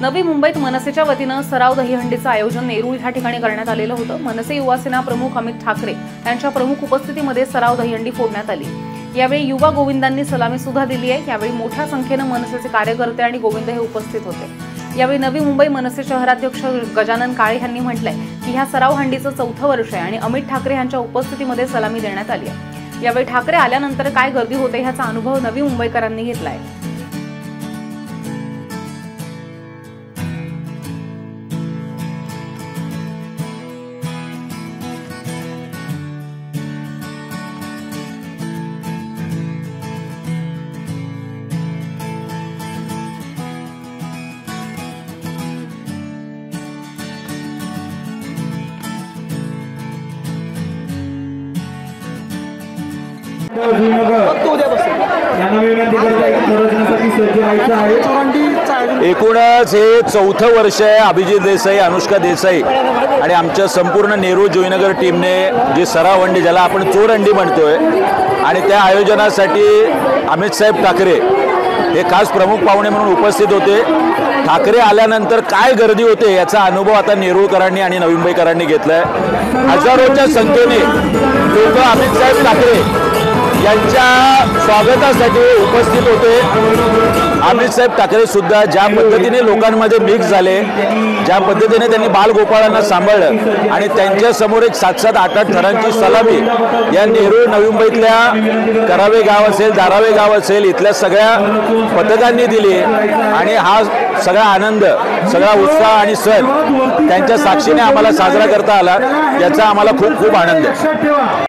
नवी मुंबईत मनसेच्या वतीनं सराव दहीहंडीचं आयोजन नेरूळ या ठिकाणी करण्यात आलेलं होतं। मनसे युवा सेना प्रमुख अमित ठाकरे यांच्या प्रमुख उपस्थितीमध्ये सराव दहीहंडी फोडण्यात आली। यावेळी युवा गोविंदांनी सलामी सुद्धा दिली आहे। यावेळी मोठ्या संख्येने मनसेचे कार्यकर्ते आणि गोविंद हे उपस्थित होते। यावेळी नवी मुंबई मनसे शहराध्यक्ष गजानन काळे यांनी म्हटलंय की ह्या सराव हंडीचं 4थं वर्ष आहे आणि अमित ठाकरे यांच्या उपस्थितीमध्ये सलामी देण्यात आली आहे। यावेळी ठाकरे आल्यानंतर काय गर्दी होते ह्याचा अनुभव नवी मुंबईकरांनी घेतलाय। एकूणच हे 4थं वर्ष आहे। अभिजित देसाई, अनुष्का देसाई आणि आमच्या संपूर्ण नेरूळ जुईनगर टीमने जी सराव हंडी, ज्याला आपण चोर हंडी म्हणतोय, आणि त्या आयोजनासाठी अमित साहेब ठाकरे हे खास प्रमुख पाहुणे म्हणून उपस्थित होते। ठाकरे आल्यानंतर काय गर्दी होते याचा अनुभव आता नेरूळकरांनी आणि नवी मुंबईकरांनी घेतलाय। हजारोच्या संख्येने लोक अमित साहेब ठाकरे यांच्या स्वागतासाठी उपस्थित होते। अमित साहेब ठाकरे सुद्धा ज्या पद्धतीने लोकांमध्ये मिक्स झाले, ज्या पद्धतीने त्यांनी बालगोपाळांना सांभाळलं आणि त्यांच्या समोर एक 7-7, 8-8 थरांची सलामी या नेरूळ नवी मुंबईतल्या करावे गाव असेल, धारावे गाव असेल, इथल्या सगळ्या पथकांनी दिली आणि हा सगळा आनंद, सगळा उत्साह आणि सण त्यांच्या साक्षीने आम्हाला साजरा करता आला, याचा आम्हाला खूप खूप आनंद आहे।